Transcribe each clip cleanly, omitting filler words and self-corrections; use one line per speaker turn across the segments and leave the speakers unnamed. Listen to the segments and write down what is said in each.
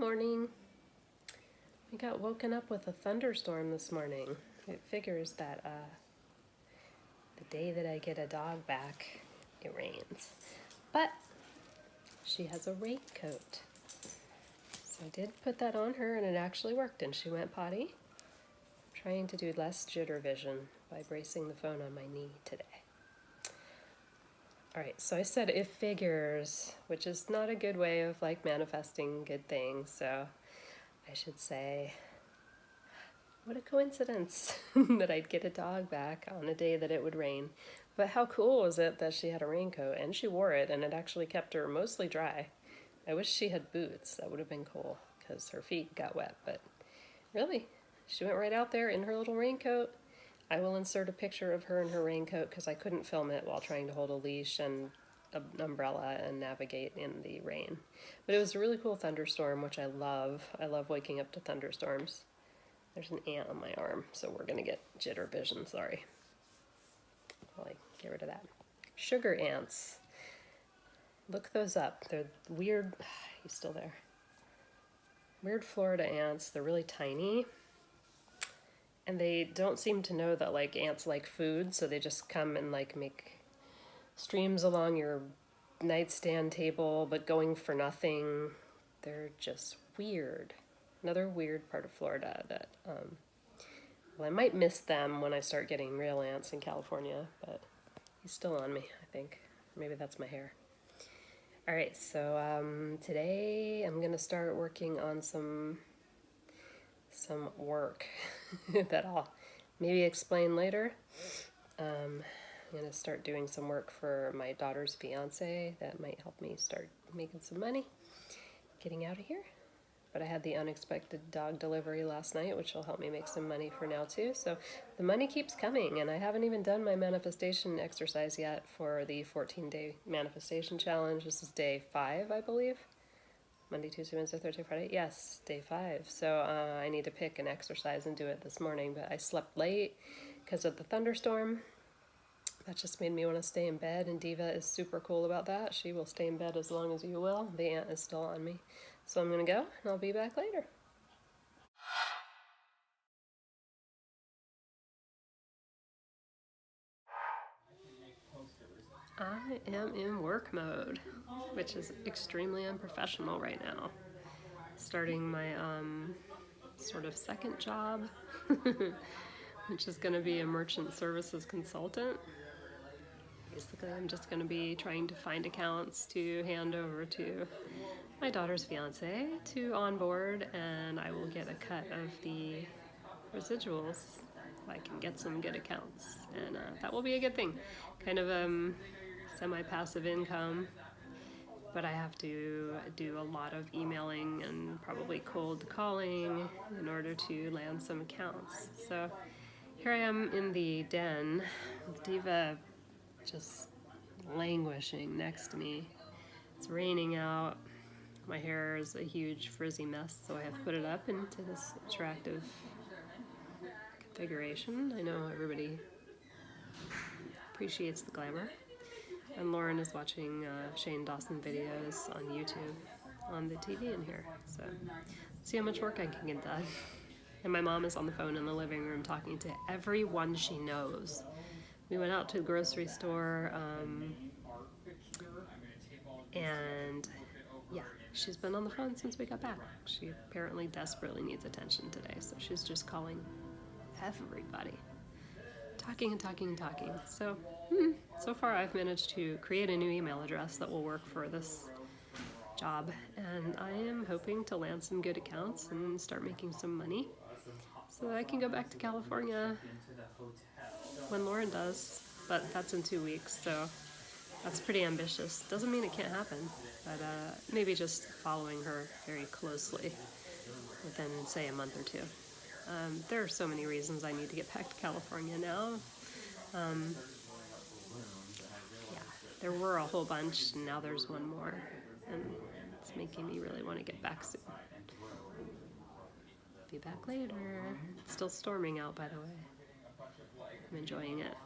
morning. I got woken up with a thunderstorm this morning. It figures that the day that I get a dog back, it rains. But she has a raincoat. So I did put that on her and it actually worked and she went potty. I'm trying to do less jitter vision by bracing the phone on my knee today. Alright, so I said it figures, which is not a good way of like manifesting good things, so I should say, what a coincidence that I'd get a dog back on a day that it would rain. But how cool was it that she had a raincoat and she wore it and it actually kept her mostly dry. I wish she had boots, that would have been cool because her feet got wet, but really, she went right out there in her little raincoat. I will insert a picture of her in her raincoat because I couldn't film it while trying to hold a leash and an umbrella and navigate in the rain. But it was a really cool thunderstorm, which I love. I love waking up to thunderstorms. There's an ant on my arm, so we're going to get jitter vision, sorry. I'll get rid of that. Sugar ants. Look those up. They're weird, he's still there. Weird Florida ants. They're really tiny. And they don't seem to know that like ants like food, so they just come and like make streams along your nightstand table, but going for nothing. They're just weird. Another weird part of Florida that, well, I might miss them when I start getting real ants in California, but he's still on me, I think. Maybe that's my hair. All right, so today I'm gonna start working on some work that I'll maybe explain later. I'm gonna start doing some work for my daughter's fiance that might help me start making some money, getting out of here. But I had the unexpected dog delivery last night, which will help me make some money for now too. So the money keeps coming, and I haven't even done my manifestation exercise yet for the 14-day manifestation challenge. This is day 5, I believe. Monday, Tuesday, Wednesday, Thursday, Friday. Yes, day 5. So I need to pick an exercise and do it this morning, but I slept late because of the thunderstorm. That just made me want to stay in bed, and Diva is super cool about that. She will stay in bed as long as you will. The ant is still on me. So I'm going to go, and I'll be back later. I am in work mode, which is extremely unprofessional right now. Starting my sort of second job, which is going to be a merchant services consultant. Basically, I'm just going to be trying to find accounts to hand over to my daughter's fiance to onboard, and I will get a cut of the residuals if I can get some good accounts, and that will be a good thing. Kind of semi-passive income, but I have to do a lot of emailing and probably cold calling in order to land some accounts. So here I am in the den with Diva just languishing next to me. It's raining out. My hair is a huge frizzy mess, so I have to put it up into this attractive configuration. I know everybody appreciates the glamour. And Lauren is watching Shane Dawson videos on YouTube on the TV in here. So let's see how much work I can get done. And my mom is on the phone in the living room talking to everyone she knows. We went out to the grocery store, and yeah, she's been on the phone since we got back. She apparently desperately needs attention today, so she's just calling everybody. Talking and talking and talking. So, so far I've managed to create a new email address that will work for this job, and I am hoping to land some good accounts and start making some money so that I can go back to California when Lauren does, but that's in 2 weeks, so that's pretty ambitious. Doesn't mean it can't happen, but maybe just following her very closely within, say, a month or 2. There are so many reasons I need to get back to California now. Yeah, there were a whole bunch, and now there's one more, and it's making me really want to get back soon. Be back later. It's still storming out, by the way. I'm enjoying it.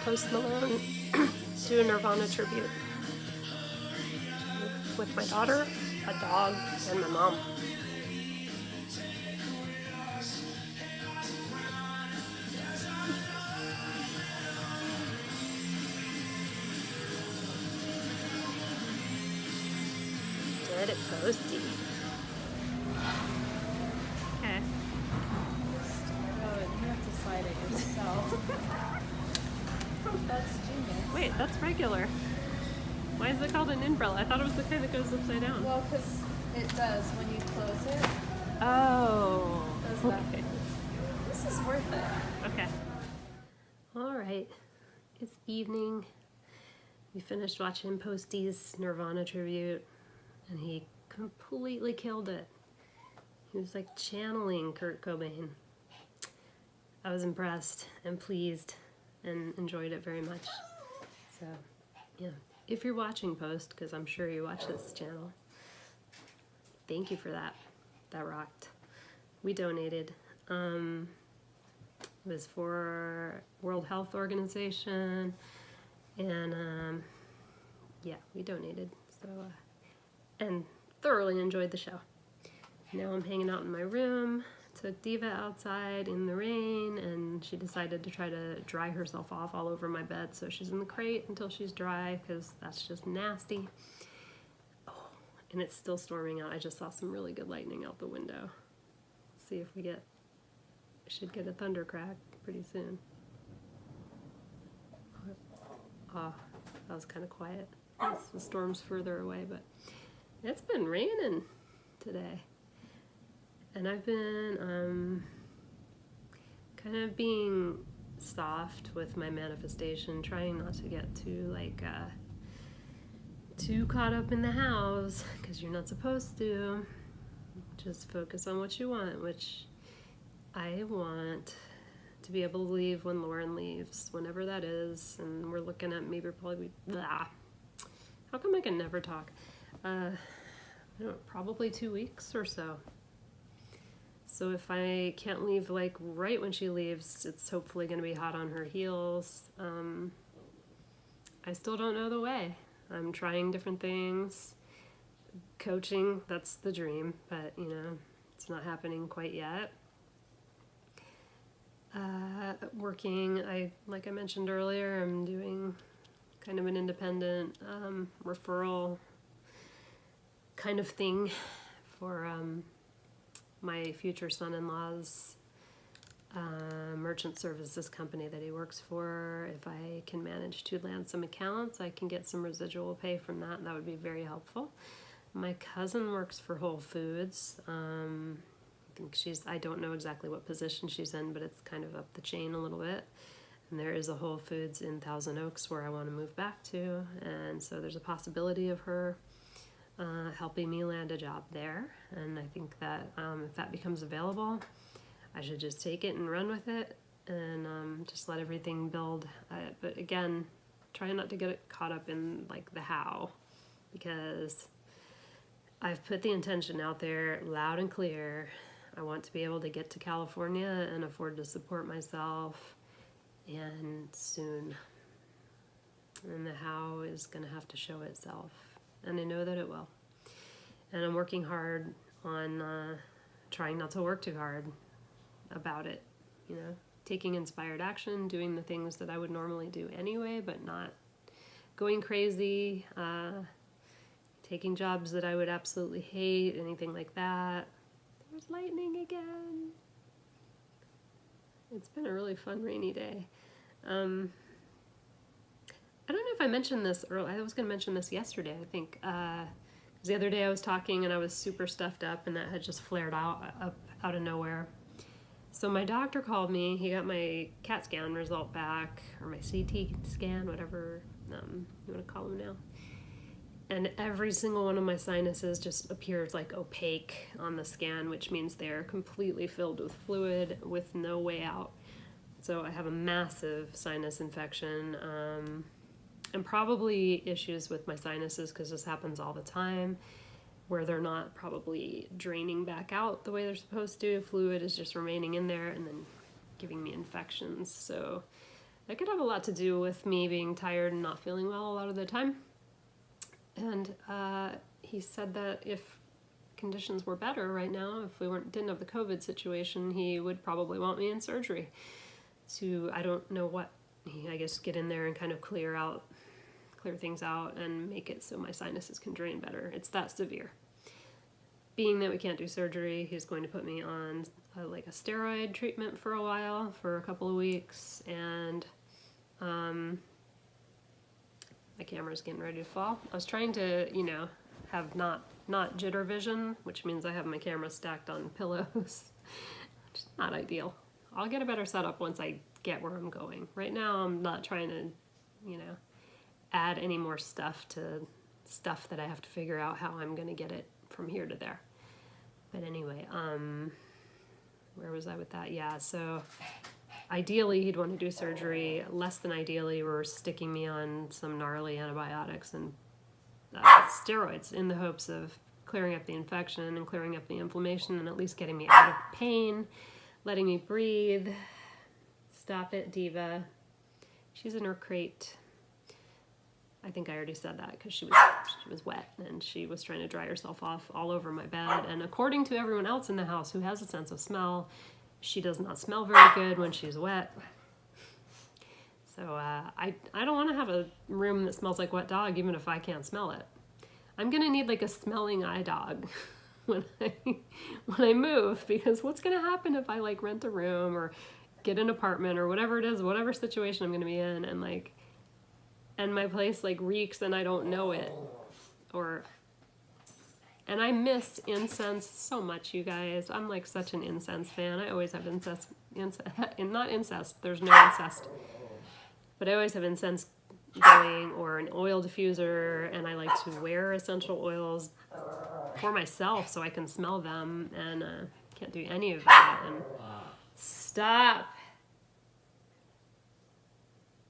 Post Malone do a Nirvana tribute with my daughter, a dog, and my mom. Did it, Posty? Okay.
You have to slide it yourself. That's genius.
Wait, that's regular. Why is it called an umbrella? I thought it was the kind that goes upside down.
Well, because it does when you close it.
Oh.
Does that.
Okay.
This is worth it.
Okay. All right. It's evening. We finished watching Posty's Nirvana tribute, and he completely killed it. He was like channeling Kurt Cobain. I was impressed and pleased and enjoyed it very much. So, yeah. If you're watching Post, because I'm sure you watch this channel, thank you for that. That rocked. We donated. It was for World Health Organization, and yeah, we donated. So, and thoroughly enjoyed the show. Now I'm hanging out in my room. Took Diva outside in the rain, and she decided to try to dry herself off all over my bed, so she's in the crate until she's dry, because that's just nasty. Oh, and it's still storming out. I just saw some really good lightning out the window. Let's see if we should get a thunder crack pretty soon. Oh, that was kind of quiet. The storm's further away, but it's been raining today. And I've been kind of being soft with my manifestation, trying not to get too caught up in the hows, because you're not supposed to. Just focus on what you want, which I want to be able to leave when Lauren leaves, whenever that is, and we're looking at maybe probably, blah. How come I can never talk? I don't know, probably 2 weeks or so. So if I can't leave like right when she leaves, it's hopefully going to be hot on her heels. I still don't know the way. I'm trying different things. Coaching, that's the dream, but you know, it's not happening quite yet. Working, like I mentioned earlier, I'm doing kind of an independent referral kind of thing for my future son-in-law's merchant services company that he works for. If I can manage to land some accounts, I can get some residual pay from that. That would be very helpful. My cousin works for Whole Foods. I think I don't know exactly what position she's in, but it's kind of up the chain a little bit. And there is a Whole Foods in Thousand Oaks where I want to move back to. And so there's a possibility of her helping me land a job there, and I think that if that becomes available, I should just take it and run with it, and just let everything build. But again, try not to get caught up in like the how, because I've put the intention out there loud and clear. I want to be able to get to California and afford to support myself, and soon. And the how is going to have to show itself. And I know that it will. And I'm working hard on trying not to work too hard about it, you know, taking inspired action, doing the things that I would normally do anyway, but not going crazy, taking jobs that I would absolutely hate, anything like that. There's lightning again. It's been a really fun rainy day. I don't know if I mentioned this earlier. I was going to mention this yesterday, I think. The other day I was talking and I was super stuffed up, and that had just flared out of nowhere. So my doctor called me. He got my CAT scan result back, or my CT scan, whatever you want to call them now. And every single one of my sinuses just appears like opaque on the scan, which means they're completely filled with fluid with no way out. So I have a massive sinus infection. And probably issues with my sinuses, because this happens all the time, where they're not probably draining back out the way they're supposed to. Fluid is just remaining in there and then giving me infections. So That could have a lot to do with me being tired and not feeling well a lot of the time. And he said that if conditions were better right now, if we didn't have the COVID situation, he would probably want me in surgery to, I don't know what, I guess get in there and kind of clear things out and make it so my sinuses can drain better. It's that severe. Being that we can't do surgery, he's going to put me on a steroid treatment for a while, for a couple of weeks, and my camera's getting ready to fall. I was trying to, have not jitter vision, which means I have my camera stacked on pillows, which is not ideal. I'll get a better setup once I get where I'm going. Right now, I'm not trying to, add any more stuff to stuff that I have to figure out how I'm going to get it from here to there. But anyway, where was I with that? Yeah, so ideally he'd want to do surgery. Less than ideally, we're sticking me on some gnarly antibiotics and steroids in the hopes of clearing up the infection and clearing up the inflammation and at least getting me out of pain, letting me breathe. Stop it, Diva. She's in her crate. I think I already said that because she was wet and she was trying to dry herself off all over my bed. And according to everyone else in the house who has a sense of smell, she does not smell very good when she's wet. So I don't want to have a room that smells like wet dog even if I can't smell it. I'm going to need like a smelling eye dog when I move, because what's going to happen if I rent a room or get an apartment or whatever it is, whatever situation I'm going to be in, and my place reeks and I don't know it, and I miss incense so much, you guys. I'm such an incense fan. I always have not incest, there's no incest, but I always have incense going or an oil diffuser, and I like to wear essential oils for myself so I can smell them, and can't do any of that. And stop.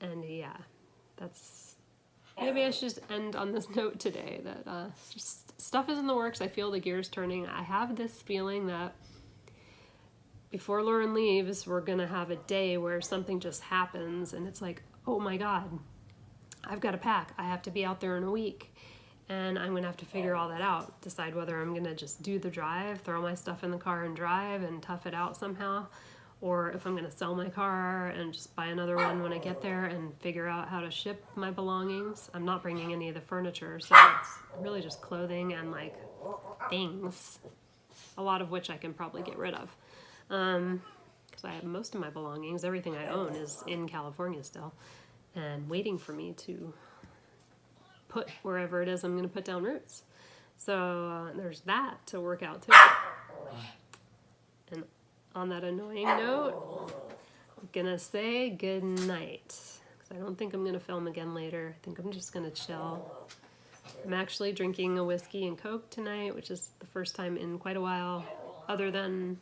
And yeah, maybe I should just end on this note today that just stuff is in the works. I feel the gears turning. I have this feeling that before Lauren leaves, we're gonna have a day where something just happens and it's oh my God, I've got to pack. I have to be out there in a week. And I'm going to have to figure all that out, decide whether I'm going to just do the drive, throw my stuff in the car and drive and tough it out somehow, or if I'm going to sell my car and just buy another one when I get there and figure out how to ship my belongings. I'm not bringing any of the furniture, so it's really just clothing and things, a lot of which I can probably get rid of. Because I have most of my belongings, everything I own is in California still, and waiting for me to put wherever it is I'm going to put down roots. So there's that to work out too. And on that annoying note, I'm going to say good night, because I don't think I'm going to film again later. I think I'm just going to chill. I'm actually drinking a whiskey and Coke tonight, which is the first time in quite a while, other than,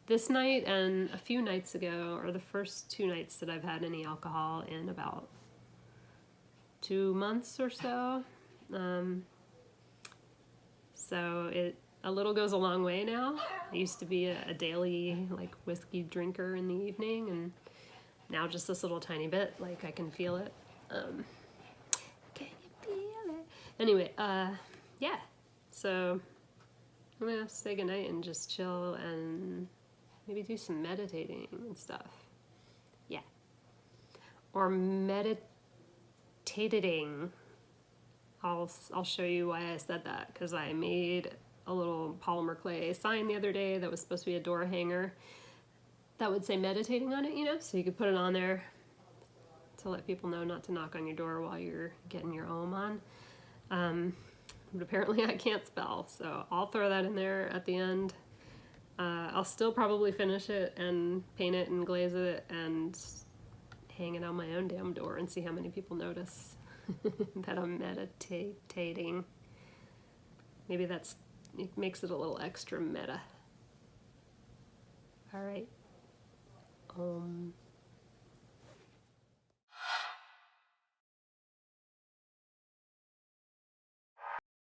this night and a few nights ago are the first 2 nights that I've had any alcohol in about 2 months or so. So a little goes a long way now. I used to be a daily whiskey drinker in the evening, and now just this little tiny bit. I can feel it. Can you feel it? Anyway, yeah. So I'm gonna say goodnight and just chill and maybe do some meditating and stuff. Yeah. Or meditating. I'll show you why I said that, because I made a little polymer clay sign the other day that was supposed to be a door hanger that would say meditating on it, so you could put it on there to let people know not to knock on your door while you're getting your ohm on. But apparently I can't spell, so I'll throw that in there at the end. I'll still probably finish it and paint it and glaze it and hang it on my own damn door and see how many people notice that I'm meditating. Maybe it makes it a little extra meta. All right.